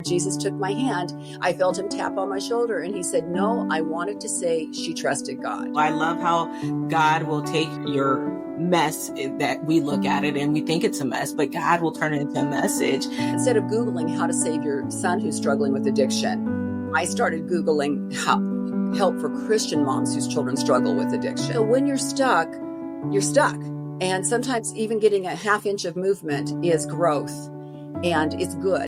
Jesus took my hand, I felt him tap on my shoulder and he said, no, I wanted to say she trusted God. I love how God will take your mess that we look at it and we think it's a mess, but God will turn it into a message. Instead of Googling how to save your son who's struggling with addiction, I started Googling help for Christian moms whose children struggle with addiction. So when you're stuck, you're stuck. And sometimes even getting a half inch of movement is growth, and it's good.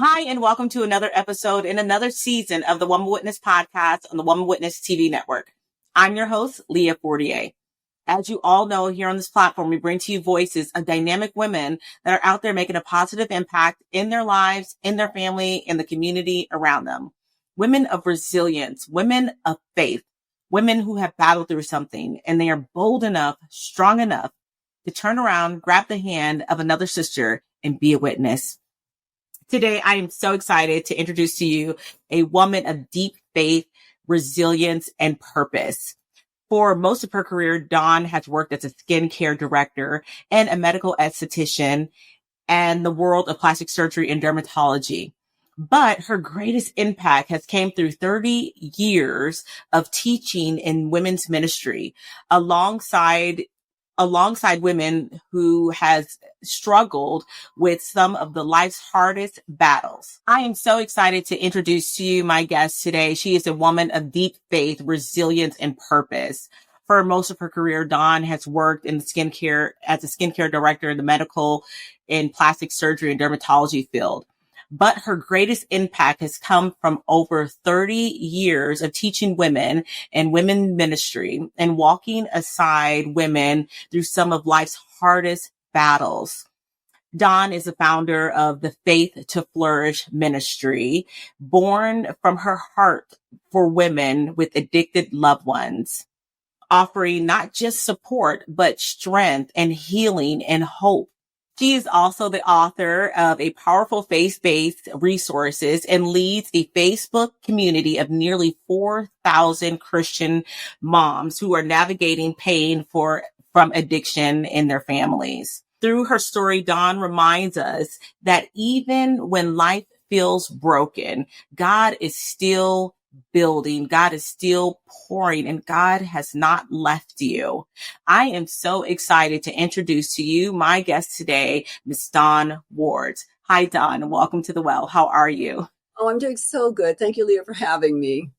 Hi, and welcome to another episode in another season of the Woman Witness podcast on the Woman Witness TV network. I'm your host, Leah Fortier. As you all know, here on this platform, we bring to you voices of dynamic women that are out there making a positive impact in their lives, in their family, in the community around them. Women of resilience, women of faith, women who have battled through something, and they are bold enough, strong enough to turn around, grab the hand of another sister, and be a witness. Today, I am so excited to introduce to you a woman of deep faith, resilience, and purpose. For most of her career, Dawn has worked as a skincare director and a medical esthetician and the world of plastic surgery and dermatology. But her greatest impact has came through 30 years of teaching in women's ministry alongside women who has struggled with some of the life's hardest battles. I am so excited to introduce to you my guest today. She is a woman of deep faith, resilience, and purpose. For most of her career, Dawn has worked in skincare as a skincare director in the medical and plastic surgery and dermatology field. But her greatest impact has come from over 30 years of teaching women and women ministry and walking aside women through some of life's hardest battles. Dawn is the founder of the Faith to Flourish ministry, born from her heart for women with addicted loved ones, offering not just support, but strength and healing and hope. She is also the author of a powerful faith-based resources and leads a Facebook community of nearly 4,000 Christian moms who are navigating pain from addiction in their families. Through her story, Dawn reminds us that even when life feels broken, God is still building, God is still pouring, and God has not left you. I am so excited to introduce to you my guest today, Miss Dawn Ward. Hi, Dawn, and welcome to The Well. How are you? Oh, I'm doing so good. Thank you, Leah, for having me.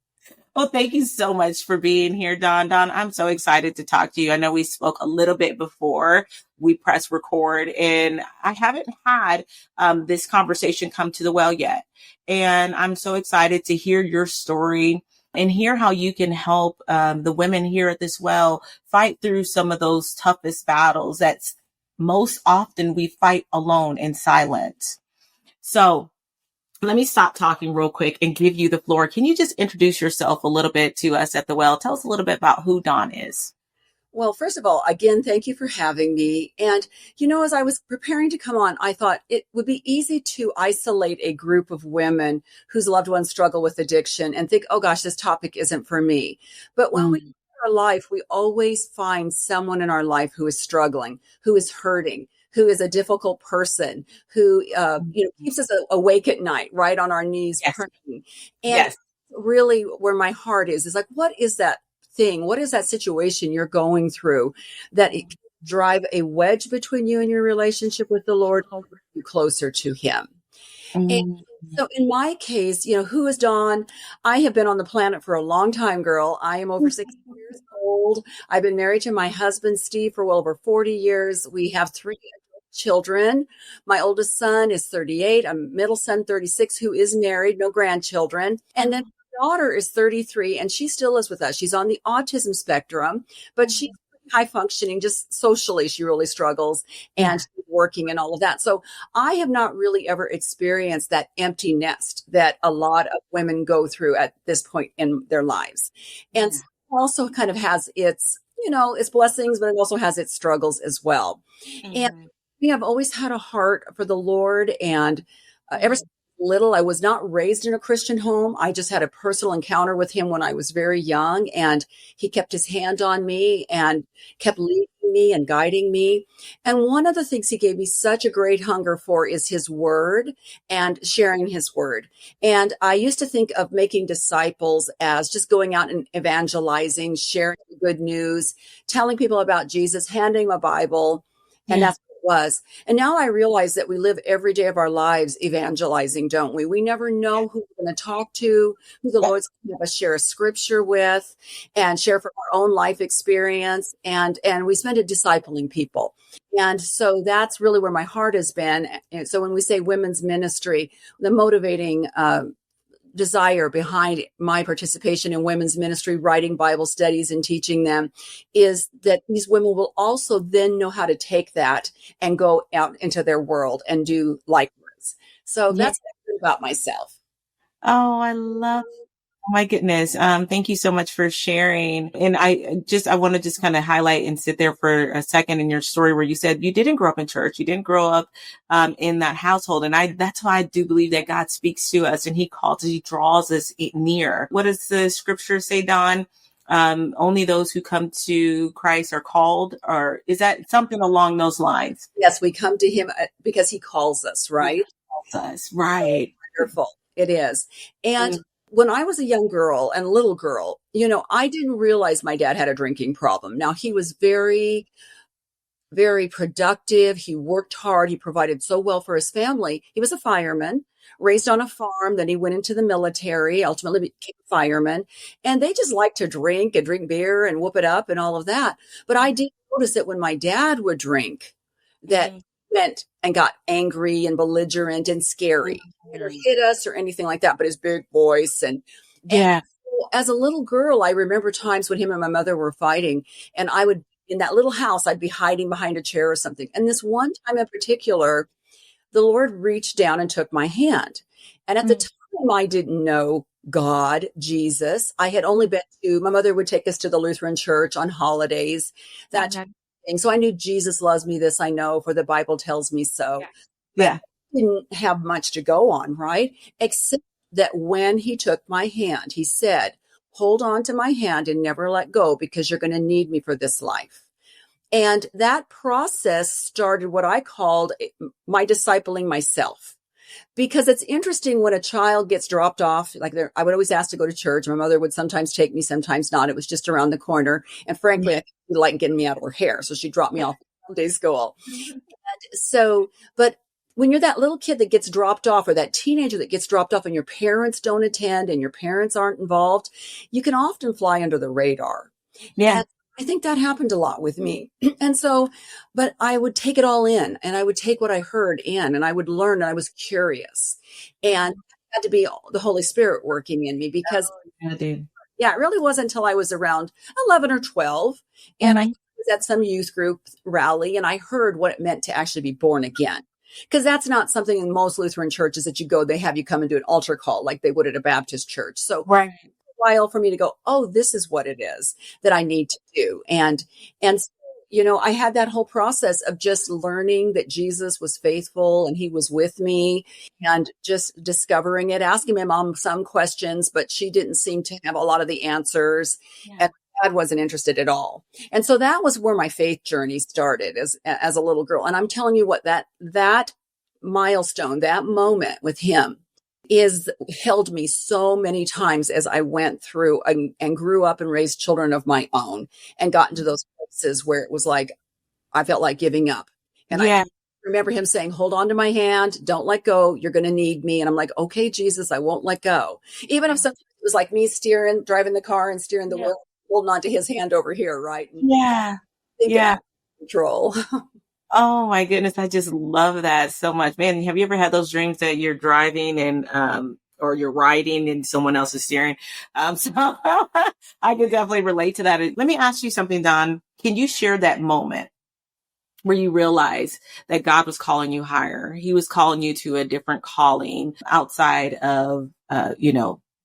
Well, thank you so much for being here, Dawn. Dawn, I'm so excited to talk to you. I know we spoke a little bit before we press record, and I haven't had this conversation come to the well yet. And I'm so excited to hear your story and hear how you can help the women here at this well fight through some of those toughest battles that most often we fight alone in silence. So let me stop talking real quick and give you the floor. Can you just introduce yourself a little bit to us at the well? Tell us a little bit about who Dawn is. Well, first of all, again, thank you for having me. And, as I was preparing to come on, I thought it would be easy to isolate a group of women whose loved ones struggle with addiction and think, oh gosh, this topic isn't for me. But when we live our life, we always find someone in our life who is struggling, who is hurting, who is a difficult person, who keeps us awake at night, right on our knees praying. And really where my heart is like, what is that thing? What is that situation you're going through that it can drive a wedge between you and your relationship with the Lord, or you closer to Him? And so in my case, who is Dawn? I have been on the planet for a long time, girl. I am over 60 years old. I've been married to my husband, Steve, for well over 40 years. We have 3 children. My oldest son is 38. A middle son, 36, who is married, no grandchildren. And then my daughter is 33, and she still lives with us. She's on the autism spectrum, but she's high functioning, just socially, she really struggles, and she's working and all of that. So I have not really ever experienced that empty nest that a lot of women go through at this point in their lives. And also kind of has its its blessings, but it also has its struggles as well. And Mhm. I've always had a heart for the Lord. And ever Mhm. since little, I was not raised in a Christian home. I just had a personal encounter with him when I was very young. And he kept his hand on me and kept leading me and guiding me. And one of the things he gave me such a great hunger for is his word and sharing his word. And I used to think of making disciples as just going out and evangelizing, sharing the good news, telling people about Jesus, handing them a Bible. And Yeah. that's what it was. And now I realize that we live every day of our lives evangelizing, don't we? We never know who we're going to talk to, who the Yeah. Lord's going to have us share a scripture with and share from our own life experience. And we spend it discipling people. And so that's really where my heart has been. And so when we say women's ministry, the motivating desire behind my participation in women's ministry, writing Bible studies and teaching them, is that these women will also then know how to take that and go out into their world and do likewise. So Yeah. that's about myself. Oh, I love. Oh my goodness. Thank you so much for sharing. And I want to just kind of highlight and sit there for a second in your story where you said you didn't grow up in church. You didn't grow up, in that household. And that's why I do believe that God speaks to us and he calls, he draws us near. What does the scripture say, Don? Only those who come to Christ are called, or is that something along those lines? Yes, we come to him because he calls us, He right? calls us, right? Wonderful. It is. And Mm. when I was a young girl and little girl, I didn't realize my dad had a drinking problem. Now, he was very, very productive. He worked hard. He provided so well for his family. He was a fireman, raised on a farm. Then he went into the military, ultimately became a fireman. And they just liked to drink and drink beer and whoop it up and all of that. But I did notice that when my dad would drink, that Mhm. went and got angry and belligerent and scary. He never Mhm. hit us or anything like that, but his big voice. And Yeah. so as a little girl, I remember times when him and my mother were fighting, and I would, in that little house, I'd be hiding behind a chair or something. And this one time in particular, the Lord reached down and took my hand. And at the Mm. time, I didn't know God, Jesus. I had only been to, my mother would take us to the Lutheran church on holidays, that Okay. thing. So I knew Jesus loves me, this I know, for the Bible tells me so. Yeah. But Yeah. I didn't have much to go on, right? Except that when he took my hand, he said, hold on to my hand and never let go because you're going to need me for this life. And that process started what I called my discipling myself. Because it's interesting when a child gets dropped off, like I would always ask to go to church. My mother would sometimes take me, sometimes not. It was just around the corner. And frankly, I didn't like getting me out of her hair. So she dropped me off at Sunday school. So, but when you're that little kid that gets dropped off or that teenager that gets dropped off and your parents don't attend and your parents aren't involved, you can often fly under the radar. Yeah. And I think that happened a lot with me. And so, but I would take it all in and I would take what I heard in and I would learn and I was curious. And it had to be the Holy Spirit working in me because, Yeah, dude. yeah, it really wasn't until I was around 11 or 12 and I Mhm. was at some youth group rally and I heard what it meant to actually be born again. Because that's not something in most Lutheran churches that you go, they have you come and do an altar call like they would at a Baptist church. So Right. while for me to go, oh, this is what it is that I need to do. And so, I had that whole process of just learning that Jesus was faithful and he was with me and just discovering it, asking my mom some questions, but she didn't seem to have a lot of the answers. Yeah. And dad wasn't interested at all. And so that was where my faith journey started as a little girl. And I'm telling you what, that milestone, that moment with him is held me so many times as I went through and grew up and raised children of my own and got into those places where it was like, I felt like giving up. And I Yeah. remember him saying, hold on to my hand. Don't let go. You're going to need me. And I'm like, okay, Jesus, I won't let go. Even if sometimes it was like me driving the car and steering the Yeah. wheel, holding on to his hand over here. Right. And Yeah. thinking Yeah. I'm in control. Oh my goodness. I just love that so much. Man, have you ever had those dreams that you're driving and, or you're riding and someone else is steering? So I could definitely relate to that. Let me ask you something, Don. Can you share that moment where you realize that God was calling you higher? He was calling you to a different calling outside of,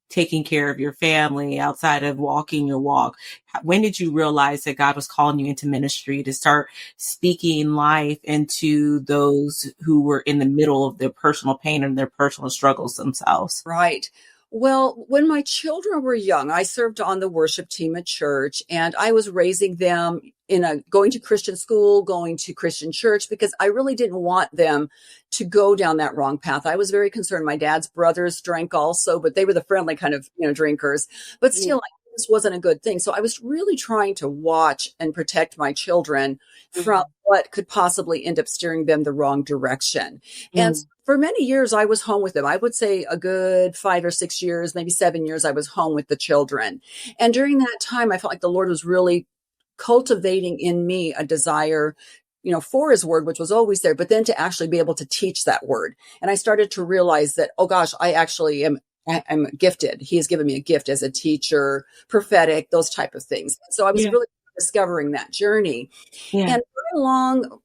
taking care of your family outside of walking your walk? When did you realize that God was calling you into ministry to start speaking life into those who were in the middle of their personal pain and their personal struggles themselves? Right. Well, when my children were young, I served on the worship team at church, and I was raising them going to Christian school, going to Christian church, because I really didn't want them to go down that wrong path. I was very concerned. My dad's brothers drank also, but they were the friendly kind of, drinkers, but still, this wasn't a good thing. So I was really trying to watch and protect my children from what could possibly end up steering them the wrong direction. And for many years, I was home with them. I would say a good 5 or 6 years, maybe 7 years, I was home with the children. And during that time, I felt like the Lord was really cultivating in me a desire, for his word, which was always there, but then to actually be able to teach that word. And I started to realize that, oh gosh, I actually I'm gifted. He has given me a gift as a teacher, prophetic, those type of things. So I was really discovering that journey. And right along,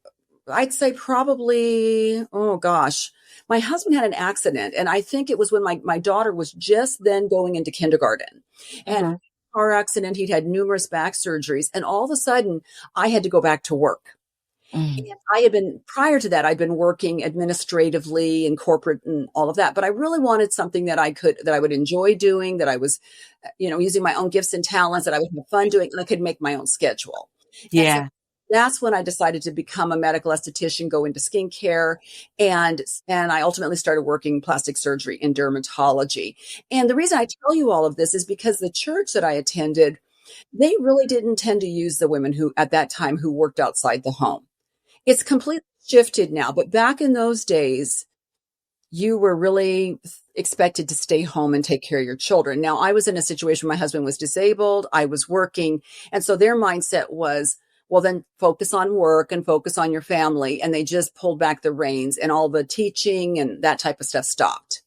I'd say probably, oh gosh, my husband had an accident. And I think it was when my daughter was just then going into kindergarten. And car accident, he'd had numerous back surgeries. And all of a sudden, I had to go back to work. And prior to that, I'd been working administratively in corporate and all of that, but I really wanted something that I would enjoy doing, that I was, using my own gifts and talents, that I would have fun doing, and I could make my own schedule. Yeah. So that's when I decided to become a medical esthetician, go into skincare, and I ultimately started working plastic surgery in dermatology. And the reason I tell you all of this is because the church that I attended, they really didn't tend to use the women who at that time who worked outside the home. It's completely shifted now, but back in those days, you were really expected to stay home and take care of your children. Now, I was in a situation where my husband was disabled, I was working, and so their mindset was, well, then focus on work and focus on your family, and they just pulled back the reins, and all the teaching and that type of stuff stopped.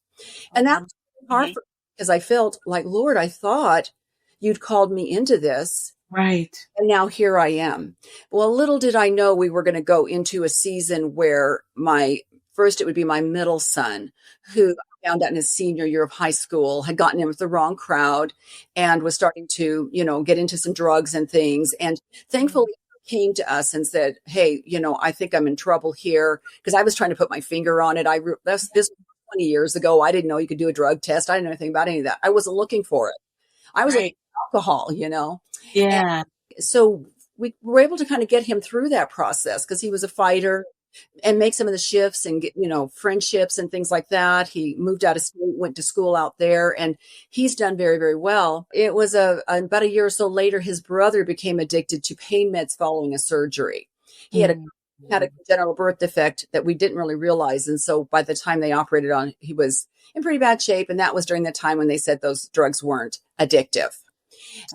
And that's hard because I felt like, Lord, I thought you'd called me into this. Right. And now here I am. Well, little did I know we were going to go into a season where it would be my middle son, who I found out in his senior year of high school, had gotten in with the wrong crowd and was starting to, get into some drugs and things. And thankfully he came to us and said, hey, I think I'm in trouble here, because I was trying to put my finger on it. This was 20 years ago. I didn't know you could do a drug test. I didn't know anything about any of that. I wasn't looking for it. I was looking for alcohol, Yeah. And so we were able to kind of get him through that process because he was a fighter, and make some of the shifts and get, friendships and things like that. He moved out of state, went to school out there, and he's done very, very well. It was about a year or so later, his brother became addicted to pain meds following a surgery. He had a congenital birth defect that we didn't really realize. And so by the time they operated on, he was in pretty bad shape. And that was during the time when they said those drugs weren't addictive.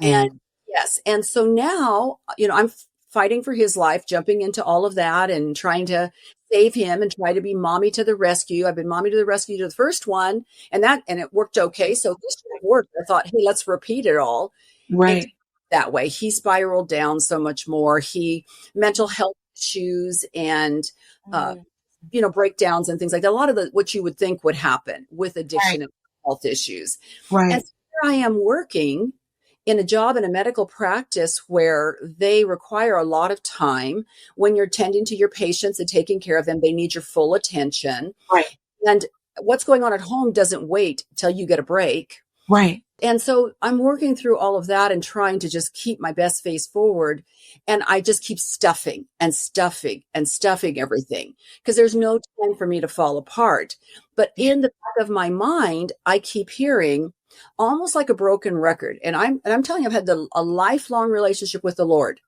And yes. And so now, I'm fighting for his life, jumping into all of that and trying to save him and try to be mommy to the rescue. I've been mommy to the rescue to the first one, and it worked okay. So this one worked. I thought, hey, let's repeat it all. Right. And that way, he spiraled down so much more. Mental health issues and, breakdowns and things like that. A lot of what you would think would happen with addiction and health issues. Right. And so here I am working in a job in a medical practice where they require a lot of time. When you're tending to your patients and taking care of them, they need your full attention. Right. And what's going on at home doesn't wait till you get a break. Right. And so I'm working through all of that and trying to just keep my best face forward. And I just keep stuffing and stuffing and stuffing everything because there's no time for me to fall apart. But in the back of my mind, I keep hearing, almost like a broken record. And I'm telling you, I've had a lifelong relationship with the Lord.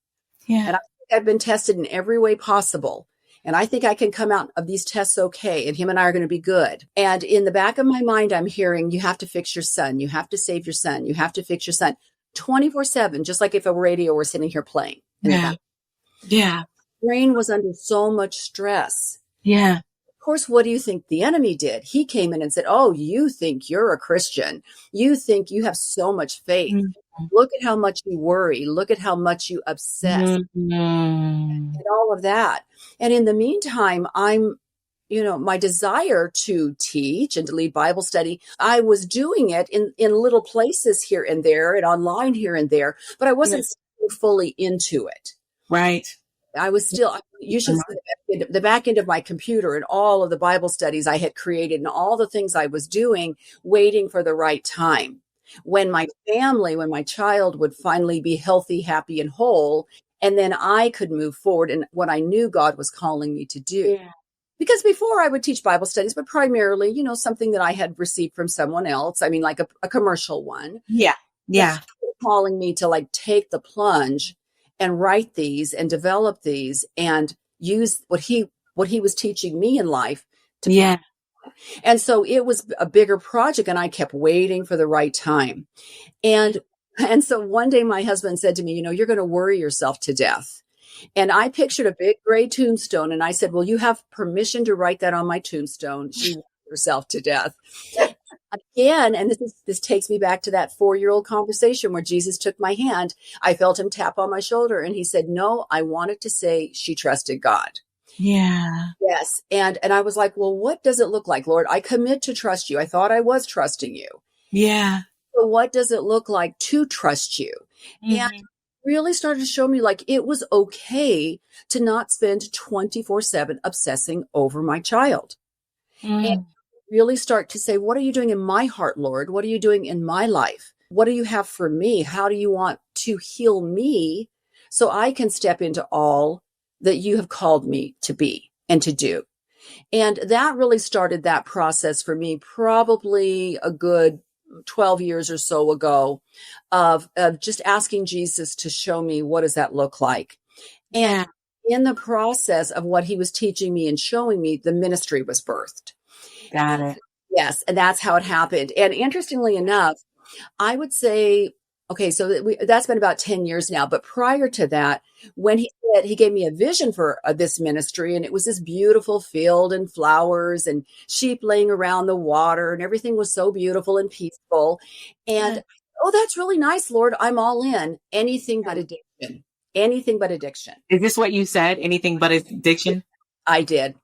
Yeah. And I've been tested in every way possible. And I think I can come out of these tests okay. And him and I are going to be good. And in the back of my mind, I'm hearing, you have to fix your son. You have to save your son. You have to fix your son 24/7, just like if a radio were sitting here playing. Yeah. Yeah. My brain was under so much stress. Yeah. Of course, what do you think the enemy did? He came in and said, oh, you think you're a Christian. You think you have so much faith. Mm-hmm. Look at how much you worry. Look at how much you obsess and all of that. And in the meantime, I'm my desire to teach and to lead Bible study, I was doing it in little places here and there and online here and there, but I wasn't fully into it. Right. I was still, you should see the back end of my computer and all of the Bible studies I had created and all the things I was doing, waiting for the right time. When my child would finally be healthy, happy, and whole, and then I could move forward in what I knew God was calling me to do. Yeah. Because before I would teach Bible studies, but primarily, something that I had received from someone else. I mean, like a commercial one. Yeah. Yeah. Calling me to like take the plunge and write these and develop these and use what he was teaching me in life to. Yeah. And so it was a bigger project, and I kept waiting for the right time. And so one day my husband said to me, you're going to worry yourself to death. And I pictured a big gray tombstone, and I said, well, you have permission to write that on my tombstone. She worried herself to death. Again, and this takes me back to that 4-year-old conversation where Jesus took my hand. I felt him tap on my shoulder, and he said, no, I wanted to say she trusted God. Yeah. Yes. And I was like, well, what does it look like, Lord? I commit to trust you. I thought I was trusting you. Yeah. So what does it look like to trust you? Mm-hmm. And really started to show me like it was okay to not spend 24/7 obsessing over my child. And really start to say, what are you doing in my heart, Lord? What are you doing in my life? What do you have for me? How do you want to heal me so I can step into all that you have called me to be and to do? And that really started that process for me, probably a good 12 years or so ago, of just asking Jesus to show me, what does that look like? And in the process of what he was teaching me and showing me, the ministry was birthed. Got it. Yes. And that's how it happened. And interestingly enough, I would say, okay, so that's been about 10 years now. But prior to that, when he gave me a vision for this ministry, and it was this beautiful field and flowers and sheep laying around the water, and everything was so beautiful and peaceful. And, oh, that's really nice, Lord. I'm all in. Anything but addiction. Anything but addiction. Is this what you said? Anything but addiction? I did.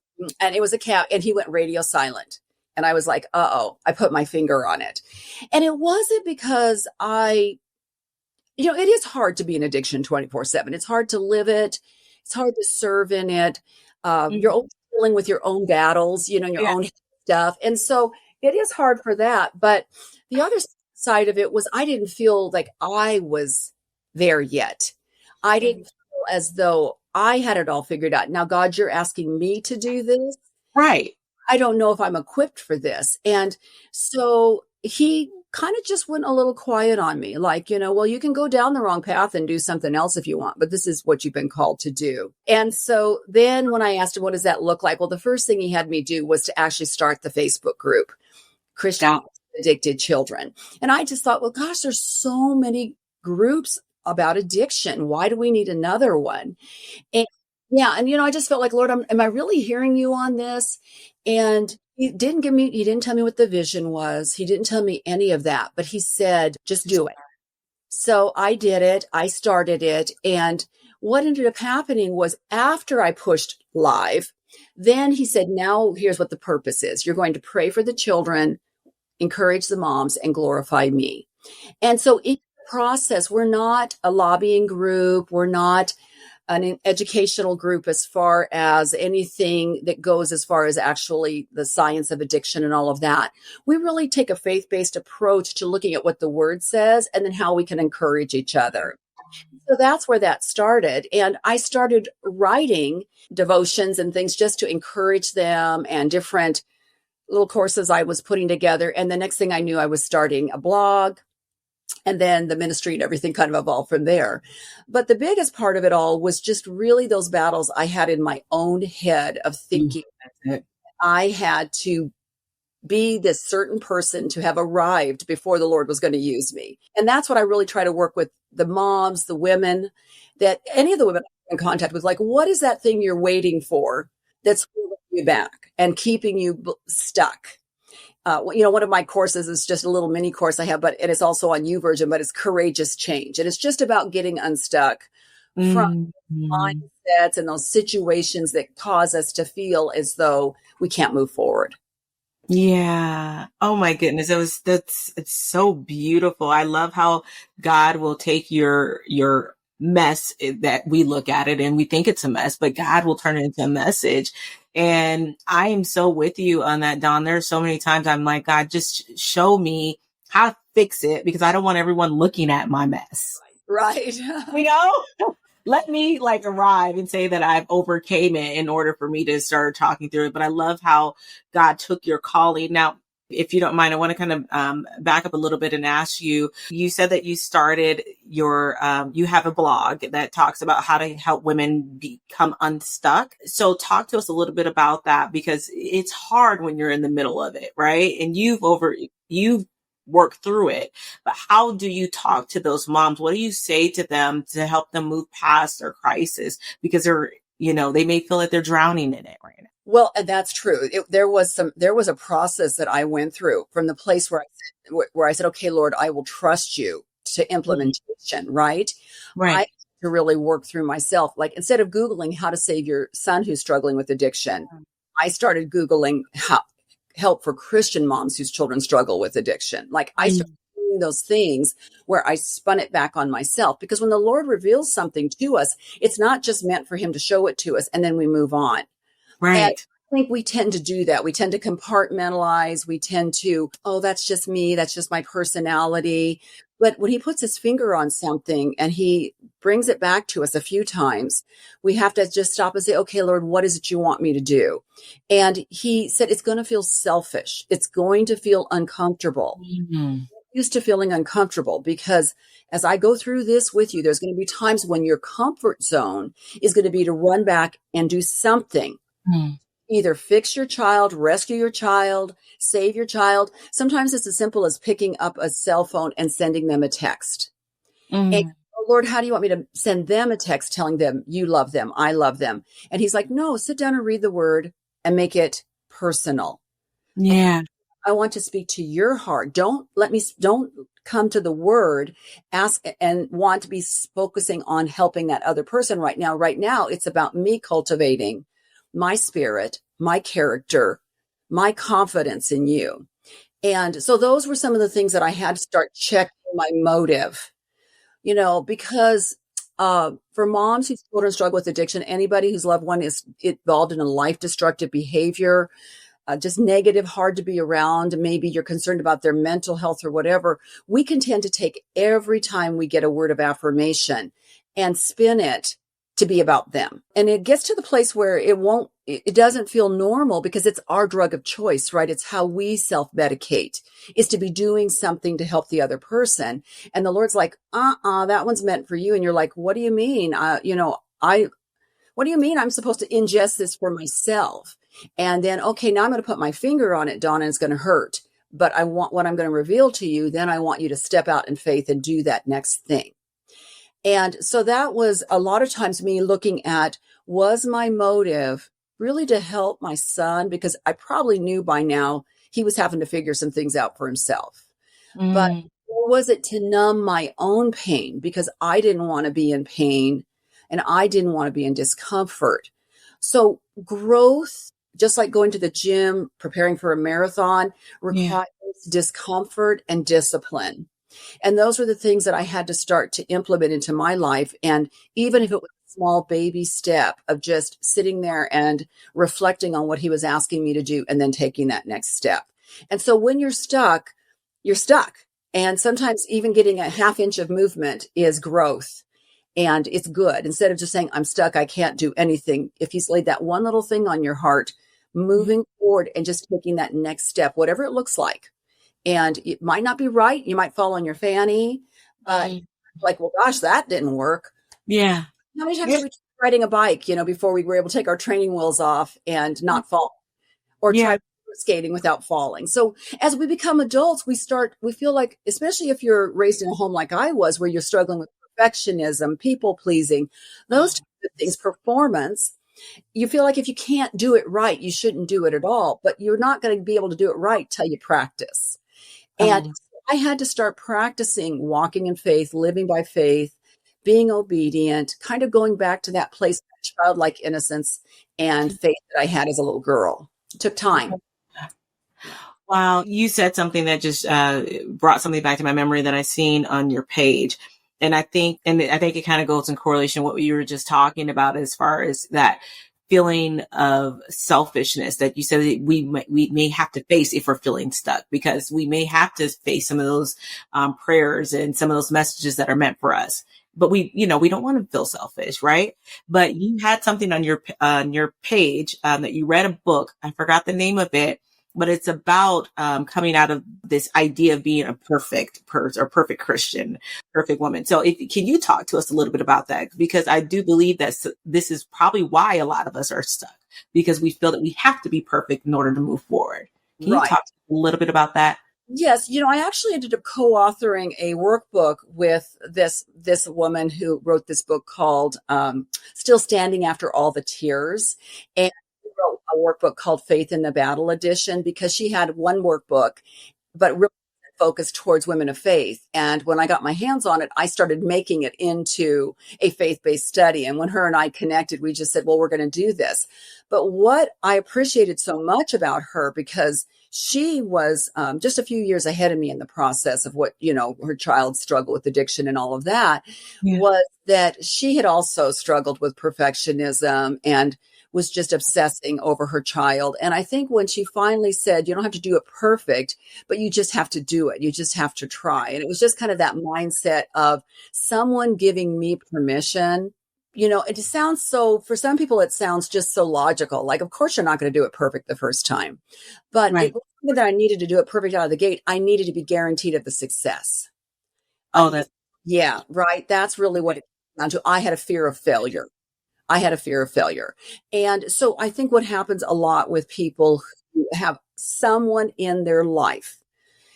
And it was a cat, and he went radio silent. And I was like, uh-oh, I put my finger on it. And it wasn't because it is hard to be in addiction 24/7. It's hard to live it. It's hard to serve in it. You're always dealing with your own battles, your own stuff. And so it is hard for that. But the other side of it was I didn't feel like I was there yet. I didn't feel as though I had it all figured out. Now, God, you're asking me to do this. Right. I don't know if I'm equipped for this. And so he kind of just went a little quiet on me, like, well, you can go down the wrong path and do something else if you want, but this is what you've been called to do. And so then when I asked him, what does that look like? Well, the first thing he had me do was to actually start the Facebook group, Christian Addicted Children. And I just thought, well, gosh, there's so many groups about addiction. Why do we need another one? And I just felt like, Lord, am I really hearing you on this? And he didn't tell me what the vision was. He didn't tell me any of that, but he said, just do it. So I did it. I started it. And what ended up happening was after I pushed live, then he said, now here's what the purpose is. You're going to pray for the children, encourage the moms, and glorify me. And so in the process, we're not a lobbying group. We're not an educational group as far as anything that goes as far as actually the science of addiction and all of that. We really take a faith-based approach to looking at what the word says and then how we can encourage each other. So that's where that started. And I started writing devotions and things just to encourage them, and different little courses I was putting together. And the next thing I knew, I was starting a blog. And then the ministry and everything kind of evolved from there. But the biggest part of it all was just really those battles I had in my own head of thinking I had to be this certain person to have arrived before the Lord was going to use me. And that's what I really try to work with the moms, the women, that any of the women I'm in contact with, like, what is that thing you're waiting for that's holding you back and keeping you stuck? One of my courses is just a little mini course I have, and it's also on YouVersion, but it's Courageous Change. And it's just about getting unstuck from Mm-hmm. mindsets and those situations that cause us to feel as though we can't move forward. Yeah. Oh my goodness. It's so beautiful. I love how God will take your mess that we look at it and we think it's a mess, but God will turn it into a message. And I am so with you on that, Dawn. There's so many times I'm like, God, just show me how to fix it because I don't want everyone looking at my mess. Right. You know? Let me like arrive and say that I've overcame it in order for me to start talking through it. But I love how God took your calling. Now, if you don't mind, I want to kind of back up a little bit and ask you, you said that you started you have a blog that talks about how to help women become unstuck. So talk to us a little bit about that because it's hard when you're in the middle of it, right? And you've worked through it. But how do you talk to those moms? What do you say to them to help them move past their crisis? Because they may feel like they're drowning in it right now. Well, and that's true. There was a process that I went through from the place where I said, okay, Lord, I will trust you to implementation, right? I Right. had to really work through myself. Like instead of Googling how to save your son who's struggling with addiction, I started Googling help for Christian moms whose children struggle with addiction. Like I started doing those things where I spun it back on myself because when the Lord reveals something to us, it's not just meant for him to show it to us and then we move on. And Right. I think we tend to do that. We tend to compartmentalize. We tend to, oh, that's just me. That's just my personality. But when he puts his finger on something and he brings it back to us a few times, we have to just stop and say, okay, Lord, what is it you want me to do? And he said, it's going to feel selfish. It's going to feel uncomfortable. Mm-hmm. Used to feeling uncomfortable because as I go through this with you, there's going to be times when your comfort zone is going to be to run back and do something. Either fix your child, rescue your child, save your child. Sometimes it's as simple as picking up a cell phone and sending them a text. And, Mm-hmm. oh, Lord, how do you want me to send them a text telling them you love them? I love them. And he's like, no, sit down and read the word and make it personal. Yeah. I want to speak to your heart. Don't come to the word, ask and want to be focusing on helping that other person right now. Right now, it's about me cultivating my spirit, my character, my confidence in you. And so those were some of the things that I had to start checking my motive, because for moms whose children struggle with addiction, anybody whose loved one is involved in a life destructive behavior, just negative, hard to be around, maybe you're concerned about their mental health or whatever, we can tend to take every time we get a word of affirmation and spin it to be about them. And it gets to the place where it doesn't feel normal because it's our drug of choice, right? It's how we self-medicate, is to be doing something to help the other person. And the Lord's like, that one's meant for you. And you're like, what do you mean? What do you mean I'm supposed to ingest this for myself? And then, okay, now I'm going to put my finger on it, Donna, and it's going to hurt. But I want what I'm going to reveal to you. Then I want you to step out in faith and do that next thing. And so that was a lot of times me looking at, was my motive really to help my son? Because I probably knew by now he was having to figure some things out for himself. But or was it to numb my own pain? Because I didn't want to be in pain and I didn't want to be in discomfort. So growth, just like going to the gym, preparing for a marathon, requires discomfort and discipline. And those were the things that I had to start to implement into my life. And even if it was a small baby step of just sitting there and reflecting on what he was asking me to do and then taking that next step. And so when you're stuck, you're stuck. And sometimes even getting a half inch of movement is growth. And it's good. Instead of just saying, I'm stuck, I can't do anything. If he's laid that one little thing on your heart, moving forward and just taking that next step, whatever it looks like. And it might not be right. You might fall on your fanny, but like, well, gosh, that didn't work. Yeah. How many times did we try riding a bike, before we were able to take our training wheels off and not fall, or try skating without falling? So as we become adults, we feel like, especially if you're raised in a home like I was, where you're struggling with perfectionism, people pleasing, those types of things, performance, you feel like if you can't do it right, you shouldn't do it at all, but you're not going to be able to do it right till you practice. And I had to start practicing walking in faith, living by faith, being obedient, kind of going back to that place of childlike innocence and faith that I had as a little girl. It took time. Wow, you said something that just brought something back to my memory that I seen on your page. And I think it kind of goes in correlation with what you were just talking about as far as that feeling of selfishness that you said that we may have to face if we're feeling stuck, because we may have to face some of those prayers and some of those messages that are meant for us. But we don't want to feel selfish, right? But you had something on your page that you read a book. I forgot the name of it, but it's about coming out of this idea of being a perfect person or perfect Christian, perfect woman. So can you talk to us a little bit about that? Because I do believe that this is probably why a lot of us are stuck, because we feel that we have to be perfect in order to move forward. Can you talk a little bit about that? Yes, I actually ended up co-authoring a workbook with this woman who wrote this book called Still Standing After All the Tears. And she wrote a workbook called Faith in the Battle Edition, because she had one workbook, but really focused towards women of faith. And when I got my hands on it, I started making it into a faith-based study. And when her and I connected, we just said, well, we're going to do this. But what I appreciated so much about her, because she was just a few years ahead of me in the process of what, her child struggled with addiction and all of that, was that she had also struggled with perfectionism and was just obsessing over her child. And I think when she finally said, you don't have to do it perfect, but you just have to do it. You just have to try. And it was just kind of that mindset of someone giving me permission. It just sounds so, for some people, it sounds just so logical. Like, of course, you're not going to do it perfect the first time. But it wasn't that I needed to do it perfect out of the gate. I needed to be guaranteed of the success. Yeah, right. That's really what it came down to. I had a fear of failure. And so I think what happens a lot with people who have someone in their life.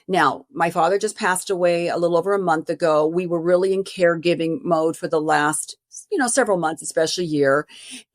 Now, my father just passed away a little over a month ago. We were really in caregiving mode for the last, several months, especially year.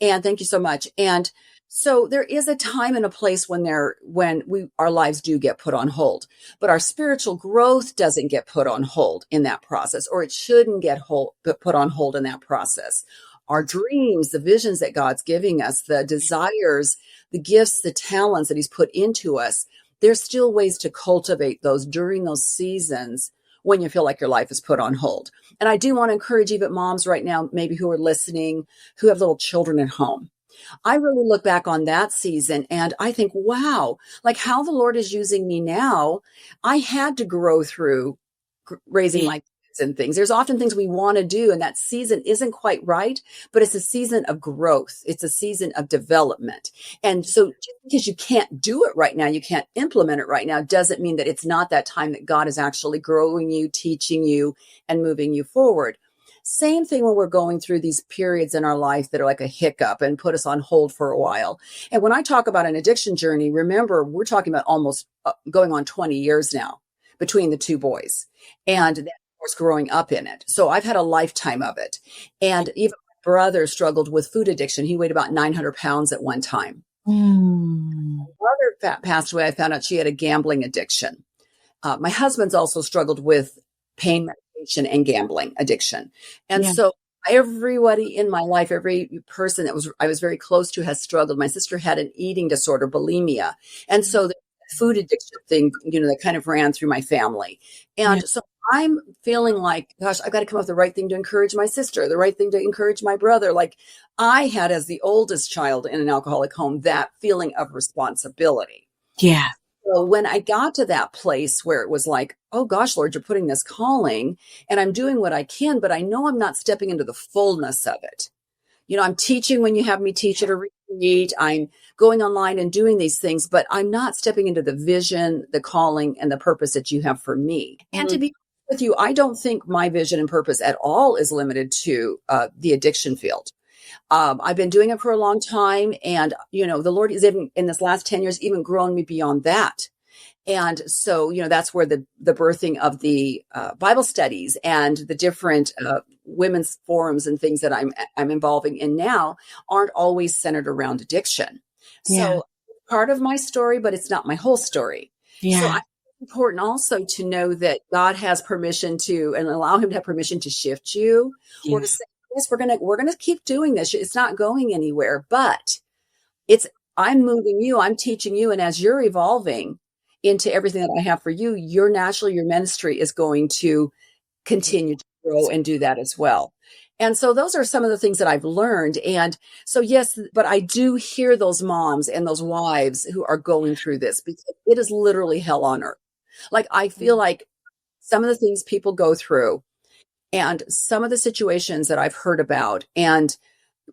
And thank you so much. And so there is a time and a place when our lives do get put on hold, but our spiritual growth doesn't get put on hold in that process, or it shouldn't get put on hold in that process. Our dreams, the visions that God's giving us, the desires, the gifts, the talents that he's put into us, there's still ways to cultivate those during those seasons when you feel like your life is put on hold. And I do want to encourage even moms right now, maybe who are listening, who have little children at home. I really look back on that season and I think, wow, like how the Lord is using me now. I had to grow through raising my kids and things. There's often things we want to do, and that season isn't quite right, but it's a season of growth. It's a season of development. And so just because you can't do it right now, you can't implement it right now, doesn't mean that it's not that time that God is actually growing you, teaching you, and moving you forward. Same thing when we're going through these periods in our life that are like a hiccup and put us on hold for a while. And when I talk about an addiction journey, remember, we're talking about almost going on 20 years now between the two boys. And then, of course, growing up in it. So I've had a lifetime of it. And even my brother struggled with food addiction. He weighed about 900 pounds at one time. My mother passed away. I found out she had a gambling addiction. My husband's also struggled with pain medication and gambling addiction. And so everybody in my life, every person that I was very close to has struggled. My sister had an eating disorder, bulimia. And so the food addiction thing, that kind of ran through my family. And so I'm feeling like, gosh, I've got to come up with the right thing to encourage my sister, the right thing to encourage my brother. Like I had, as the oldest child in an alcoholic home, that feeling of responsibility. Yeah. So when I got to that place where it was like, oh gosh, Lord, you're putting this calling and I'm doing what I can, but I know I'm not stepping into the fullness of it. I'm teaching when you have me teach at a retreat. I'm going online and doing these things, but I'm not stepping into the vision, the calling, and the purpose that you have for me. And to be honest with you, I don't think my vision and purpose at all is limited to the addiction field. I've been doing it for a long time. And, the Lord is even in this last 10 years, even grown me beyond that. And so, that's where the birthing of the Bible studies and the different women's forums and things that I'm involving in now aren't always centered around addiction. So part of my story, but it's not my whole story. So important also to know that God has permission to, and allow him to have permission to shift you, or to Yeah. say, yes, we're gonna keep doing this. It's not going anywhere, but it's I'm moving you, I'm teaching you, and as you're evolving into everything that I have for you, your ministry is going to continue to grow and do that as well. And so those are some of the things that I've learned. And so, yes, but I do hear those moms and those wives who are going through this, because it is literally hell on earth. Like, I feel like some of the things people go through and some of the situations that I've heard about and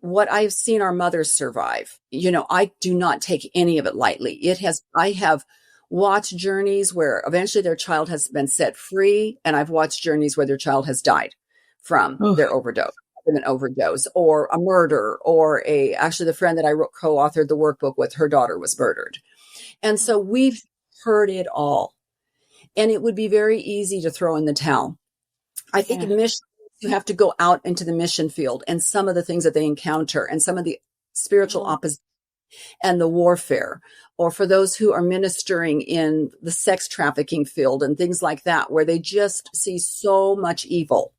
what I've seen our mothers survive, I do not take any of it lightly. I have watched journeys where eventually their child has been set free. And I've watched journeys where their child has died from Oof. their an overdose or a murder, or actually the friend that I co-authored the workbook with, her daughter was murdered. And so we've heard it all. And it would be very easy to throw in the towel. I think Yeah. in mission, you have to go out into the mission field and some of the things that they encounter and some of the spiritual opposition and the warfare, or for those who are ministering in the sex trafficking field and things like that, where they just see so much evil.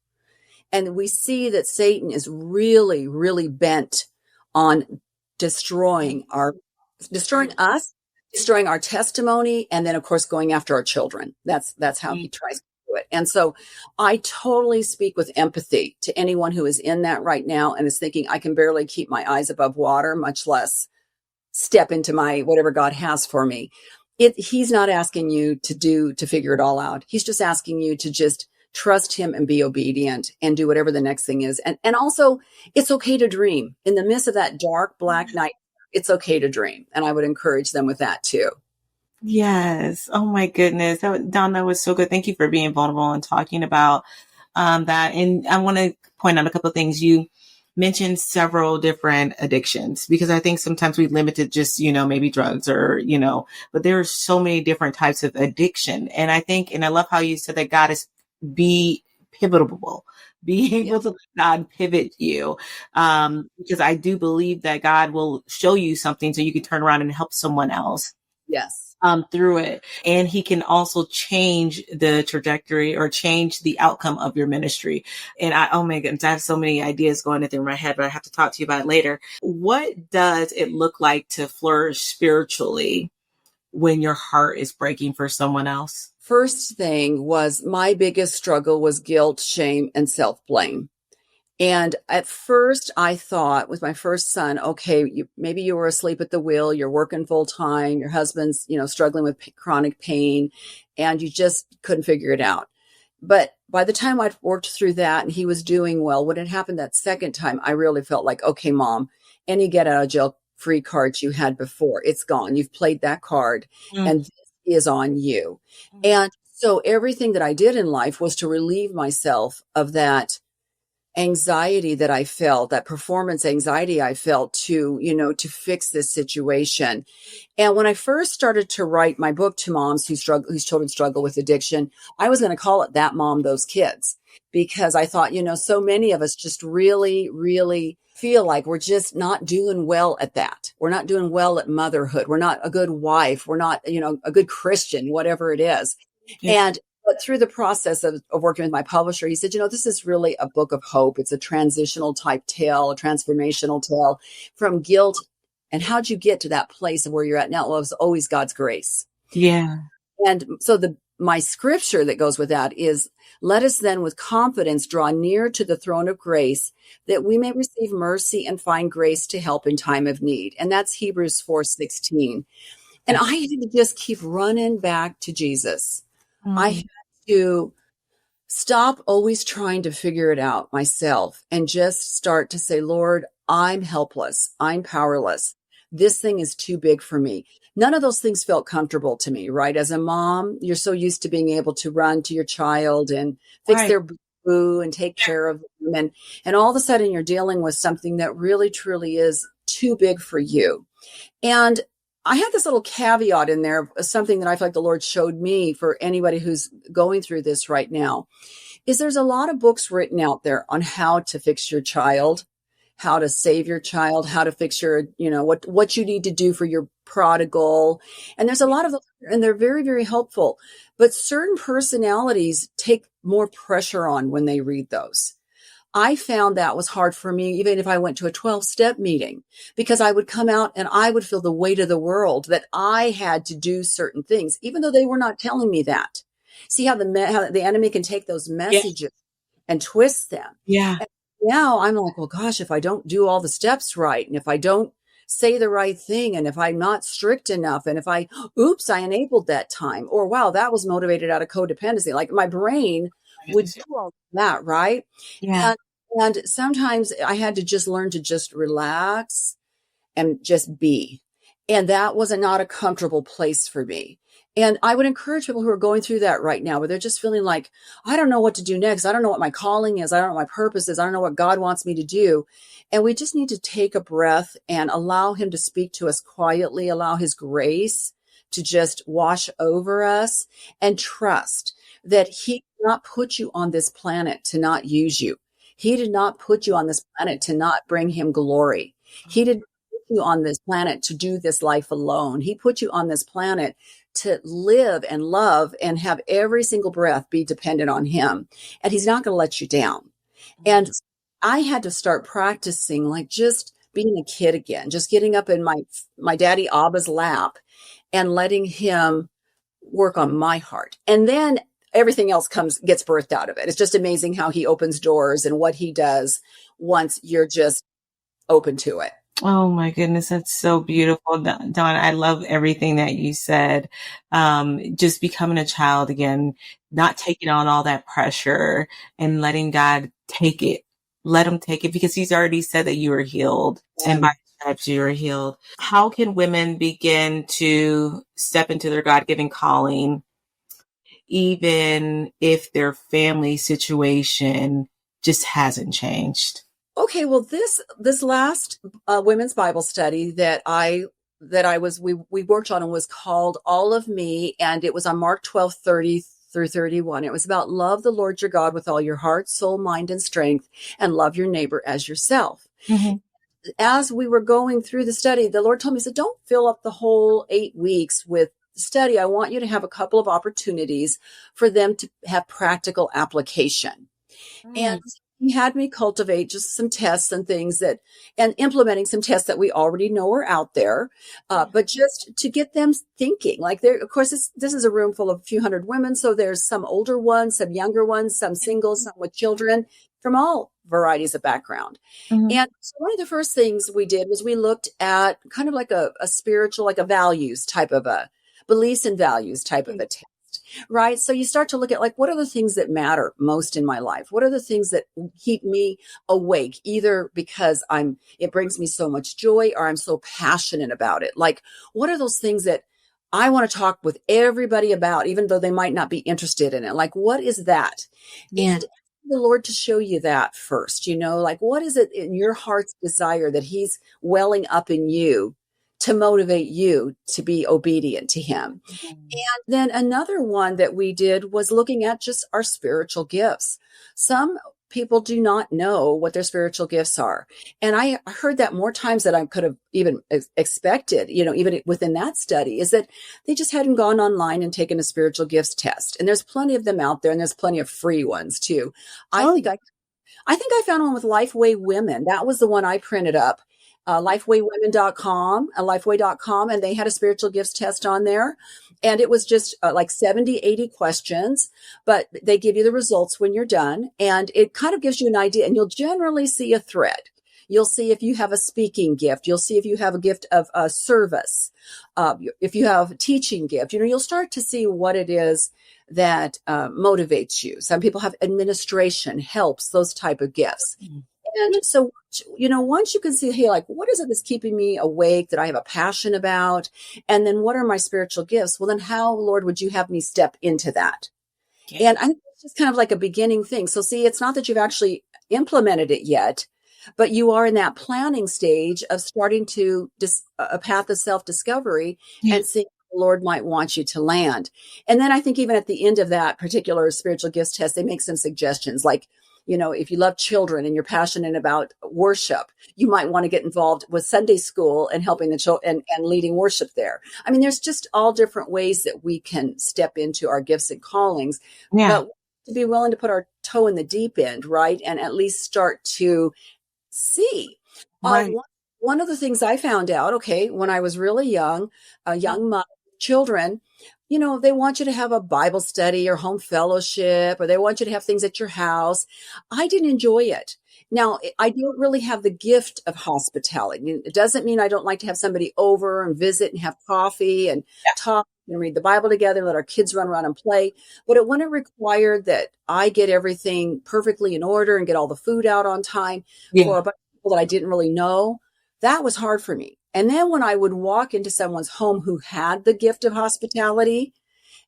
And we see that Satan is really, really bent on destroying us, destroying our testimony, and then of course going after our children. That's how he tries to do it. And so I totally speak with empathy to anyone who is in that right now and is thinking, I can barely keep my eyes above water, much less step into my whatever God has for me. He's not asking you to figure it all out. He's just asking you to just trust him and be obedient and do whatever the next thing is. And also, it's okay to dream in the midst of that dark, black night. It's okay to dream. And I would encourage them with that too. Yes. Oh my goodness. Dawn, that was so good. Thank you for being vulnerable and talking about that. And I want to point out a couple of things. You mentioned several different addictions, because I think sometimes we limit it just, maybe drugs or, but there are so many different types of addiction. And I love how you said that God is be pivotable, be able to let God pivot you. Because I do believe that God will show you something so you can turn around and help someone else. Yes. Through it. And he can also change the trajectory or change the outcome of your ministry. And oh my goodness, I have so many ideas going through my head, but I have to talk to you about it later. What does it look like to flourish spiritually when your heart is breaking for someone else? First thing was, my biggest struggle was guilt, shame, and self-blame. And at first I thought with my first son, okay, maybe you were asleep at the wheel, you're working full time, your husband's, struggling with chronic pain, and you just couldn't figure it out. But by the time I'd worked through that and he was doing well, when it happened that second time, I really felt like, okay, Mom, any get out of jail free cards you had before, it's gone. You've played that card and this is on you. And so everything that I did in life was to relieve myself of that anxiety that I felt, that performance anxiety I felt, to fix this situation. And when I first started to write my book to moms whose children struggle with addiction, I was going to call it That Mom, Those Kids, because I thought, so many of us just really, really feel like we're just not doing well at that. We're not doing well at motherhood. We're not a good wife. We're not, a good Christian, whatever it is. Yeah. But through the process of working with my publisher, he said, this is really a book of hope. It's a transitional type tale, a transformational tale from guilt. And how'd you get to that place of where you're at now? Well, it was always God's grace. Yeah. And so my scripture that goes with that is, let us then with confidence draw near to the throne of grace, that we may receive mercy and find grace to help in time of need. And that's Hebrews 4:16. And I had to just keep running back to Jesus. I had to stop always trying to figure it out myself and just start to say, Lord, I'm helpless. I'm powerless. This thing is too big for me. None of those things felt comfortable to me, right? As a mom, you're so used to being able to run to your child and fix their boo and take care of them. And all of a sudden you're dealing with something that really, truly is too big for you. And I had this little caveat in there, something that I feel like the Lord showed me for anybody who's going through this right now, is there's a lot of books written out there on how to fix your child, how to save your child, how to fix your, what you need to do for your prodigal. And there's a lot of those, and they're very, very helpful. But certain personalities take more pressure on when they read those. I found that was hard for me, even if I went to a 12-step meeting, because I would come out and I would feel the weight of the world that I had to do certain things, even though they were not telling me that. See how the enemy can take those Yeah. messages and twist them. Yeah. And now I'm like, well, gosh, if I don't do all the steps right, and if I don't say the right thing, and if I'm not strict enough, and if I enabled that time, or wow, that was motivated out of codependency. Like my brain would do all that, right? Yeah. And sometimes I had to just learn to just relax and just be. And that was not a comfortable place for me. And I would encourage people who are going through that right now, where they're just feeling like, I don't know what to do next. I don't know what my calling is. I don't know what my purpose is. I don't know what God wants me to do. And we just need to take a breath and allow him to speak to us quietly, allow his grace to just wash over us, and trust that he did not put you on this planet to not use you. He did not put you on this planet to not bring him glory. He did not put you on this planet to do this life alone. He put you on this planet to live and love and have every single breath be dependent on him. And he's not going to let you down. And I had to start practicing like just being a kid again, just getting up in my daddy Abba's lap and letting him work on my heart. And then everything else gets birthed out of it. It's just amazing how he opens doors and what he does once you're just open to it. Oh my goodness, that's so beautiful, Dawn. I love everything that you said. Just becoming a child again, not taking on all that pressure and letting God take it. Let him take it, because he's already said that you are healed, and by his stripes you are healed. How can women begin to step into their God-given calling, even if their family situation just hasn't changed? Okay, well, this last women's Bible study that we worked on was called All of Me, and it was on Mark 12:30 through 31. It was about love the Lord your God with all your heart, soul, mind, and strength, and love your neighbor as yourself. Mm-hmm. As we were going through the study, the Lord told me, he said, don't fill up the whole 8 weeks with study. I want you to have a couple of opportunities for them to have practical application. Mm-hmm. And he had me cultivate just some tests and things and implementing some tests that we already know are out there, but just to get them thinking. Like of course, this is a room full of a few hundred women. So there's some older ones, some younger ones, some single, some with children from all varieties of background. Mm-hmm. And so one of the first things we did was we looked at kind of like a spiritual, like a values type of a beliefs and values type of a test. Right. So you start to look at like, what are the things that matter most in my life? What are the things that keep me awake, either because it brings me so much joy or I'm so passionate about it? Like, what are those things that I want to talk with everybody about, even though they might not be interested in it? Like, what is that? Yeah. And the Lord to show you that first, like, what is it in your heart's desire that he's welling up in you to motivate you to be obedient to him? Mm-hmm. And then another one that we did was looking at just our spiritual gifts. Some people do not know what their spiritual gifts are. And I heard that more times than I could have even expected, even within that study, is that they just hadn't gone online and taken a spiritual gifts test. And there's plenty of them out there, and there's plenty of free ones too. I think I found one with Lifeway Women. That was the one I printed up. Lifewaywomen.com, and they had a spiritual gifts test on there. And it was just like 70, 80 questions, but they give you the results when you're done. And it kind of gives you an idea, and you'll generally see a thread. You'll see if you have a speaking gift. You'll see if you have a gift of service. If you have a teaching gift, you'll start to see what it is that motivates you. Some people have administration, helps, those type of gifts. Mm-hmm. And so, once you can see, hey, like, what is it that's keeping me awake, that I have a passion about? And then what are my spiritual gifts? Well, then how, Lord, would you have me step into that? Okay. And I think it's just kind of like a beginning thing. So see, it's not that you've actually implemented it yet, but you are in that planning stage of starting to a path of self-discovery and seeing the Lord might want you to land. And then I think even at the end of that particular spiritual gifts test, they make some suggestions like, if you love children and you're passionate about worship, you might want to get involved with Sunday school and helping the children and leading worship there. I mean, there's just all different ways that we can step into our gifts and callings, Yeah. but to be willing to put our toe in the deep end, right? And at least start to see. Right. One of the things I found out, okay, when I was really young, a young mom, children, they want you to have a Bible study or home fellowship, or they want you to have things at your house. I didn't enjoy it. Now, I don't really have the gift of hospitality. It doesn't mean I don't like to have somebody over and visit and have coffee and talk and read the Bible together, let our kids run around and play. But it wouldn't require that I get everything perfectly in order and get all the food out on time for a bunch of people that I didn't really know. That was hard for me. And then when I would walk into someone's home who had the gift of hospitality,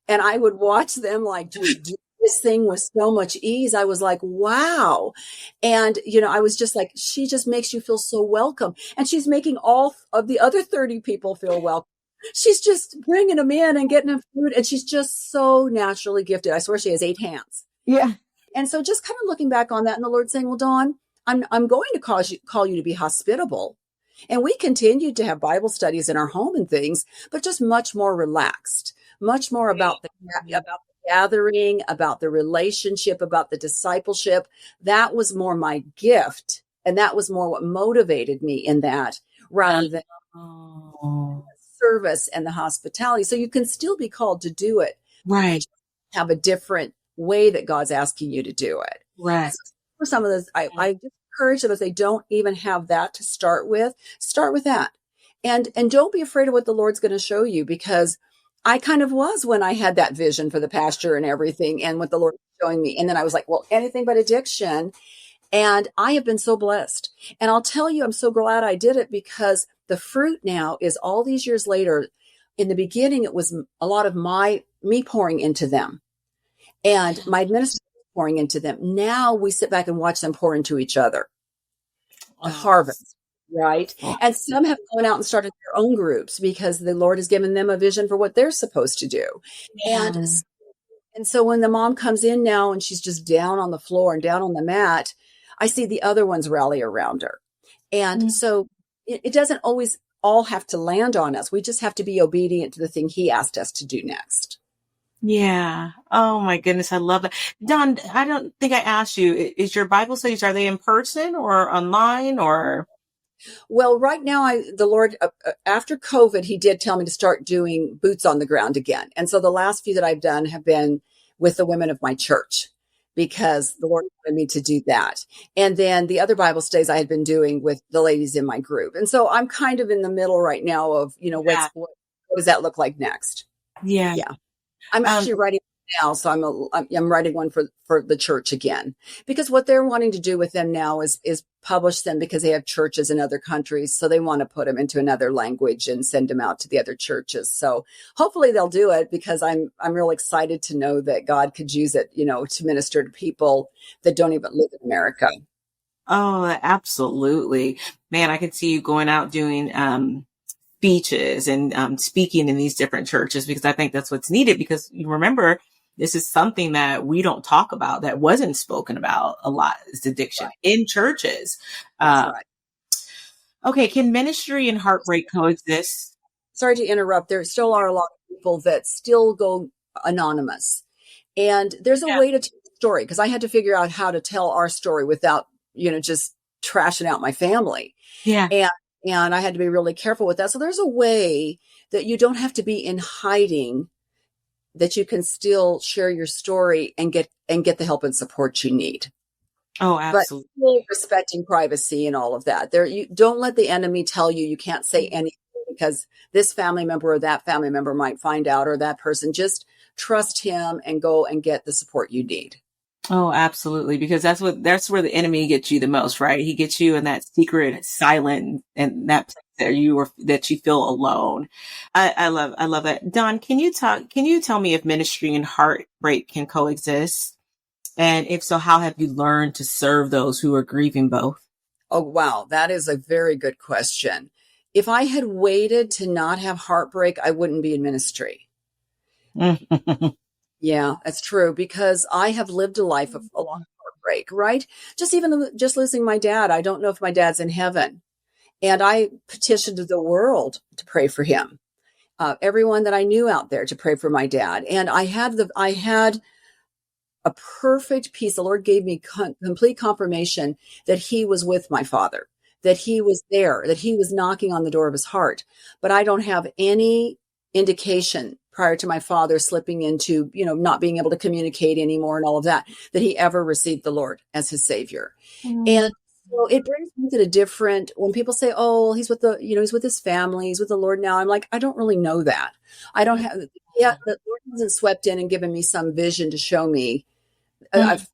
and I would watch them like just do this thing with so much ease, I was like, wow. And, I was just like, she just makes you feel so welcome. And she's making all of the other 30 people feel welcome. She's just bringing them in and getting them food. And she's just so naturally gifted. I swear she has 8 hands. Yeah. And so just kind of looking back on that and the Lord saying, well, Dawn, I'm going to call you to be hospitable. And we continued to have Bible studies in our home and things, but just much more relaxed, much more about the gathering, about the relationship, about the discipleship. That was more my gift. And that was more what motivated me in that rather than service and the hospitality. So you can still be called to do it. Right. Have a different way that God's asking you to do it. Right. So for some of those, I just encourage them if they don't even have that to start with that. And don't be afraid of what the Lord's going to show you, because I kind of was when I had that vision for the pasture and everything and what the Lord was showing me. And then I was like, well, anything but addiction. And I have been so blessed. And I'll tell you, I'm so glad I did it, because the fruit now is all these years later. In the beginning, it was a lot of me pouring into them and my administrator pouring into them. Now we sit back and watch them pour into each other. The harvest, right? And some have gone out and started their own groups because the Lord has given them a vision for what they're supposed to do. Yeah. And so when the mom comes in now and she's just down on the floor and down on the mat, I see the other ones rally around her. And so it doesn't always all have to land on us. We just have to be obedient to the thing he asked us to do next. Yeah. Oh my goodness. I love that. Dawn, I don't think I asked you, is your Bible studies, are they in person or online or? Well, right now, the Lord, after COVID, he did tell me to start doing boots on the ground again. And so the last few that I've done have been with the women of my church, because the Lord wanted me to do that. And then the other Bible studies I had been doing with the ladies in my group. And so I'm kind of in the middle right now of, what does that look like next? Yeah. Yeah. I'm actually writing now. So I'm writing one for the church again, because what they're wanting to do with them now is publish them, because they have churches in other countries. So they want to put them into another language and send them out to the other churches. So hopefully they'll do it, because I'm real excited to know that God could use it, to minister to people that don't even live in America. Oh, absolutely. Man, I can see you going out doing, speeches and speaking in these different churches, because I think that's what's needed, because you remember, this is something that we don't talk about, that wasn't spoken about a lot, is addiction in churches. Right. Okay. Can ministry and heartbreak coexist? Sorry to interrupt. There still are a lot of people that still go anonymous. And there's a way to tell the story, because I had to figure out how to tell our story without, just trashing out my family. Yeah. And I had to be really careful with that. So there's a way that you don't have to be in hiding, that you can still share your story and get the help and support you need. Oh, absolutely. But still respecting privacy and all of that. You don't let the enemy tell you can't say anything, because this family member or that family member might find out, or that person. Just trust him and go and get the support you need. Oh, absolutely. Because that's where the enemy gets you the most, right? He gets you in that secret, silent, and that place that you feel alone. I love that. Dawn, can you tell me if ministry and heartbreak can coexist? And if so, how have you learned to serve those who are grieving both? Oh, wow. That is a very good question. If I had waited to not have heartbreak, I wouldn't be in ministry. Yeah, that's true, because I have lived a life of a lot of heartbreak, right? Just losing my dad. I don't know if my dad's in heaven. And I petitioned the world to pray for him. Everyone that I knew out there to pray for my dad. And I had a perfect peace. The Lord gave me complete confirmation that he was with my father, that he was there, that he was knocking on the door of his heart. But I don't have any indication prior to my father slipping into, not being able to communicate anymore and all of that he ever received the Lord as his savior. And so it brings me to when people say, oh, he's with he's with his family, he's with the Lord now. I'm like, I don't really know that. I don't have, the Lord hasn't swept in and given me some vision to show me. I've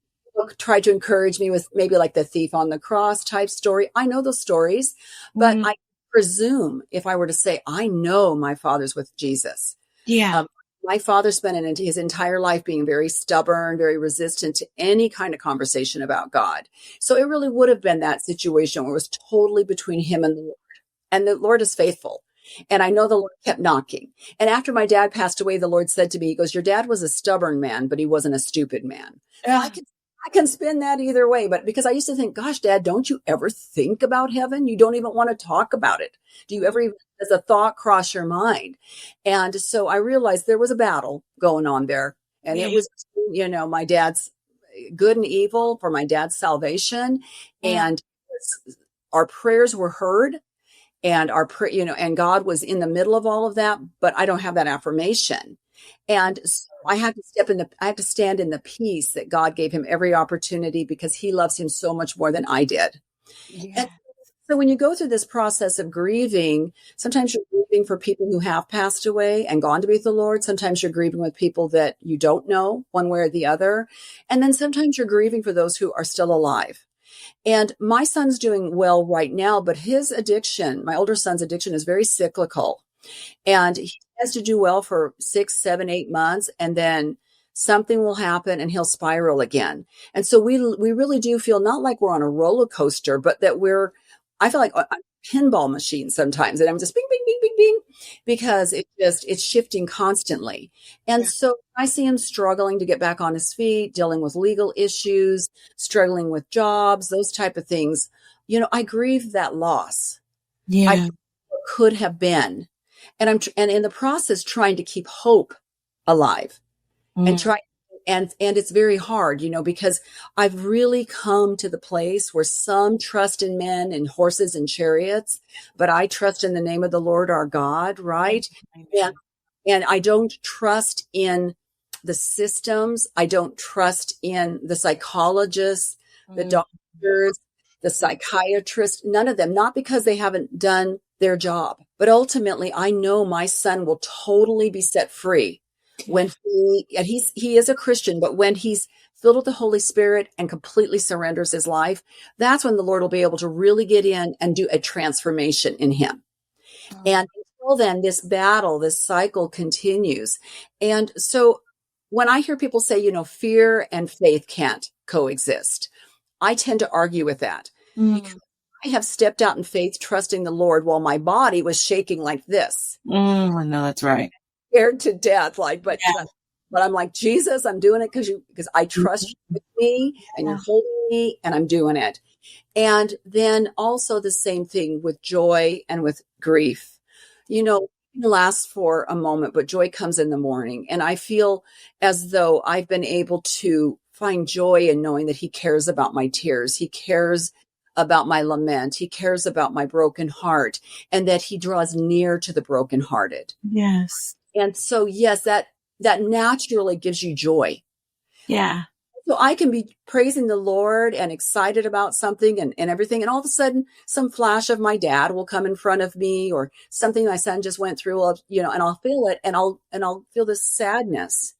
tried to encourage me with maybe like the thief on the cross type story. I know those stories, but I presume if I were to say, I know my father's with Jesus. Yeah. My father spent his entire life being very stubborn, very resistant to any kind of conversation about God. So it really would have been that situation where it was totally between him and the Lord. And the Lord is faithful. And I know the Lord kept knocking. And after my dad passed away, the Lord said to me, he goes, your dad was a stubborn man, but he wasn't a stupid man. Yeah. I can spin that either way, but because I used to think, gosh, Dad, don't you ever think about heaven? You don't even want to talk about it. Do you ever even, as a thought, cross your mind? And so I realized there was a battle going on there. And it was, my dad's good and evil for my dad's salvation. And our prayers were heard. And and God was in the middle of all of that, but I don't have that affirmation. And so I had to stand in the peace that God gave him every opportunity because he loves him so much more than I did. Yeah. And so when you go through this process of grieving, sometimes you're grieving for people who have passed away and gone to be with the Lord. Sometimes you're grieving with people that you don't know one way or the other. And then sometimes you're grieving for those who are still alive. And my son's doing well right now, but his addiction, my older son's addiction, is very cyclical. And he has to do well for 6, 7, 8 months, and then something will happen and he'll spiral again. And so we really do feel not like we're on a roller coaster, but that I feel like a pinball machine sometimes, and I'm just bing, bing, bing, bing, bing, because it's shifting constantly. And so I see him struggling to get back on his feet, dealing with legal issues, struggling with jobs, those type of things. I grieve that loss. Yeah. I could have been. And and in the process trying to keep hope alive and it's very hard, because I've really come to the place where some trust in men and horses and chariots, but I trust in the name of the Lord our God, right? And I don't trust in the systems. I don't trust in the psychologists, the doctors, the psychiatrists, none of them, not because they haven't done their job. But ultimately, I know my son will totally be set free when he is a Christian, but when he's filled with the Holy Spirit and completely surrenders his life, that's when the Lord will be able to really get in and do a transformation in him. And until then, this cycle continues. And so when I hear people say, fear and faith can't coexist, I tend to argue with that. Because I have stepped out in faith, trusting the Lord while my body was shaking like this. I know that's right. Scared to death, but I'm like, Jesus, I'm doing it because I trust you with me and you're holding me and I'm doing it. And then also the same thing with joy and with grief. It lasts for a moment, but joy comes in the morning. And I feel as though I've been able to find joy in knowing that he cares about my tears. He cares about my lament. He cares about my broken heart, and that he draws near to the brokenhearted. Yes. And so, yes, that naturally gives you joy. Yeah. So I can be praising the Lord and excited about something and everything. And all of a sudden, some flash of my dad will come in front of me, or something my son just went through, and I'll feel it, and I'll feel this sadness.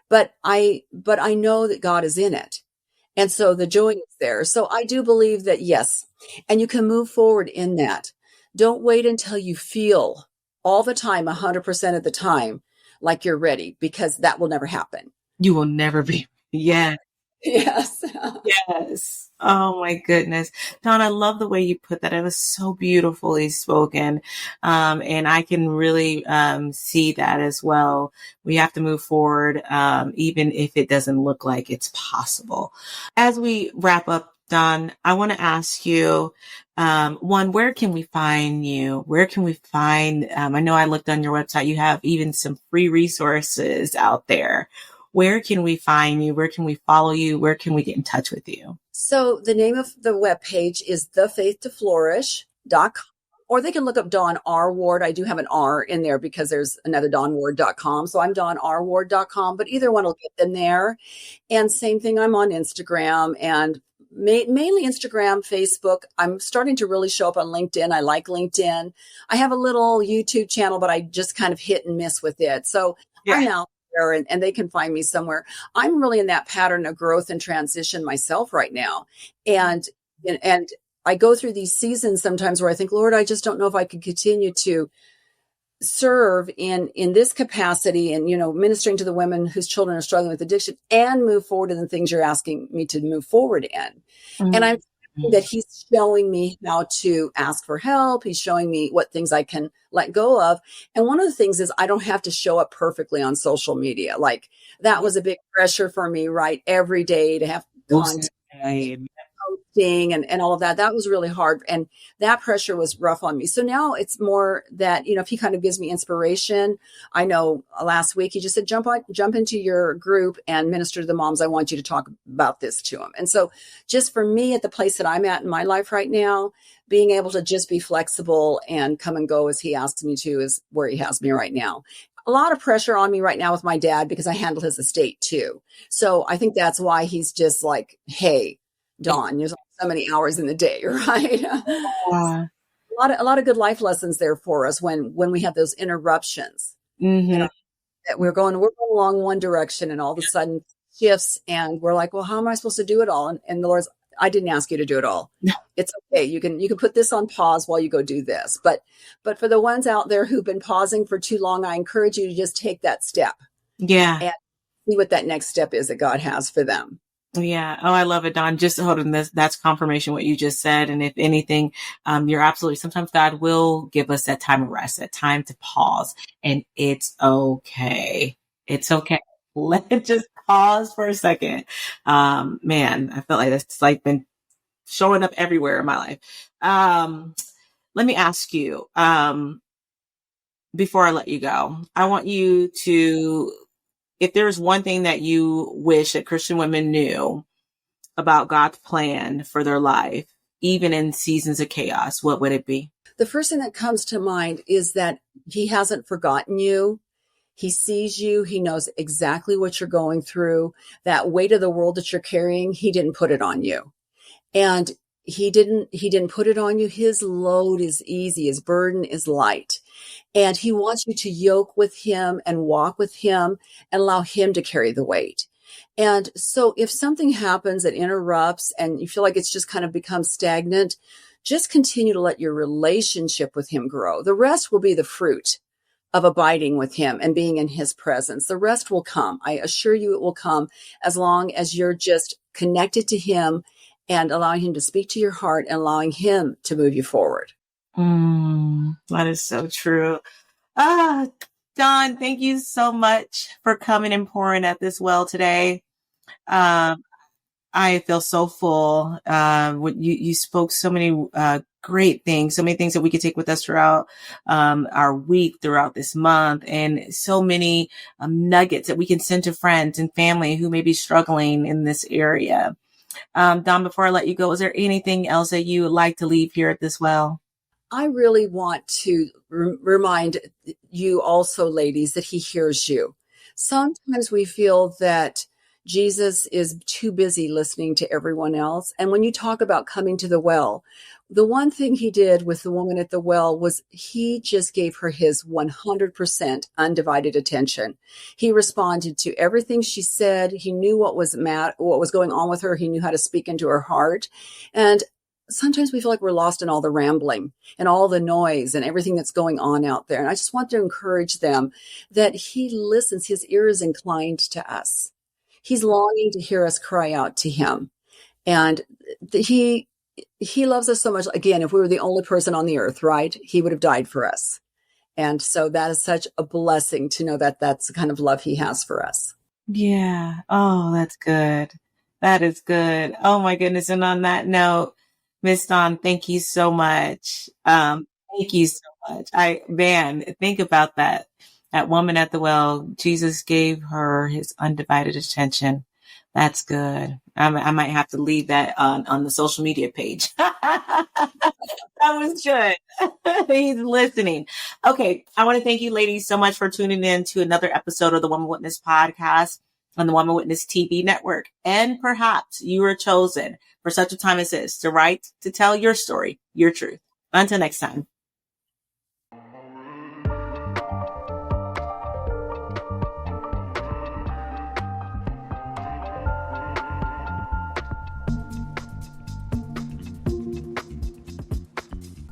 But I know that God is in it. And so the joy is there. So I do believe that, yes, and you can move forward in that. Don't wait until you feel all the time, 100% of the time, like you're ready, because that will never happen. You will never be. Yeah. Yes. Yes. Oh my goodness. Dawn, I love the way you put that. It was so beautifully spoken. And I can really see that as well. We have to move forward, even if it doesn't look like it's possible. As we wrap up, Dawn, I want to ask you, one, where can we find you? Where can we find, I know I looked on your website, you have even some free resources out there. Where can we find you? Where can we follow you? Where can we get in touch with you? So the name of the webpage is thefaithtoflourish.com, or they can look up Dawn R. Ward. I do have an R in there because there's another dawnward.com. So I'm dawnrward.com, but either one will get them there. And same thing, I'm on Instagram and mainly Instagram, Facebook. I'm starting to really show up on LinkedIn. I like LinkedIn. I have a little YouTube channel, but I just kind of hit and miss with it. So I'm out there and they can find me somewhere. I'm really in that pattern of growth and transition myself right now. And I go through these seasons sometimes where I think, Lord, I just don't know if I can continue to serve in this capacity and, ministering to the women whose children are struggling with addiction and move forward in the things you're asking me to move forward in. Mm-hmm. And I'm that he's showing me how to ask for help. He's showing me what things I can let go of. And one of the things is I don't have to show up perfectly on social media. Like that was a big pressure for me, right? Every day to have content. Posting and all of that. That was really hard. And that pressure was rough on me. So now it's more that, if he kind of gives me inspiration. I know last week he just said, jump into your group and minister to the moms. I want you to talk about this to them. And so just for me at the place that I'm at in my life right now, being able to just be flexible and come and go as he asks me to is where he has me right now. A lot of pressure on me right now with my dad because I handle his estate too. So I think that's why he's just like, hey, Dawn, there's so many hours in the day, right? A lot of good life lessons there for us when we have those interruptions. Mm-hmm. That we're going along one direction and all of a sudden shifts and we're like, well, how am I supposed to do it all? And the Lord's, I didn't ask you to do it all. It's okay. You can put this on pause while you go do this. But for the ones out there who've been pausing for too long, I encourage you to just take that step. Yeah. And see what that next step is that God has for them. Yeah. Oh, I love it, Dawn. Just holding this, that's confirmation what you just said. And if anything, you're absolutely, sometimes God will give us that time of rest, that time to pause, and it's okay. It's okay. Let's just pause for a second. Man, I felt like that's like been showing up everywhere in my life. Let me ask you, before I let you go, I want you to, if there's one thing that you wish that Christian women knew about God's plan for their life, even in seasons of chaos, what would it be? The first thing that comes to mind is that he hasn't forgotten you. He sees you. He knows exactly what you're going through. That weight of the world that you're carrying, he didn't put it on you. And he didn't put it on you. His load is easy. His burden is light. And he wants you to yoke with him and walk with him and allow him to carry the weight. And so if something happens that interrupts and you feel like it's just kind of become stagnant, just continue to let your relationship with him grow. The rest will be the fruit of abiding with him and being in his presence. The rest will come. I assure you it will come as long as you're just connected to him and allowing him to speak to your heart and allowing him to move you forward. That is so true. Dawn, thank you so much for coming and pouring at this well today. I feel so full. You spoke so many great things, so many things that we could take with us throughout our week, throughout this month, and so many nuggets that we can send to friends and family who may be struggling in this area. Dawn, before I let you go, is there anything else that you would like to leave here at this well? I really want to remind you also, ladies, that he hears you. Sometimes we feel that Jesus is too busy listening to everyone else. And when you talk about coming to the well, the one thing he did with the woman at the well was he just gave her his 100% undivided attention. He responded to everything she said. He knew what was going on with her. He knew how to speak into her heart. And sometimes we feel like we're lost in all the rambling and all the noise and everything that's going on out there. And I just want to encourage them that he listens. His ear is inclined to us. He's longing to hear us cry out to him. And he loves us so much. Again, if we were the only person on the earth, right, he would have died for us. And so that is such a blessing to know that that's the kind of love he has for us. Yeah. Oh, that's good. That is good. Oh my goodness. And on that note, Miss Dawn, thank you so much. Thank you so much. Think about that. That woman at the well, Jesus gave her his undivided attention. That's good. I might have to leave that on the social media page. That was good. He's listening. Okay. I want to thank you ladies so much for tuning in to another episode of the Woman Witness podcast on the Woman Witness TV network. And perhaps you were chosen for such a time as this to write, to tell your story, your truth. Until next time.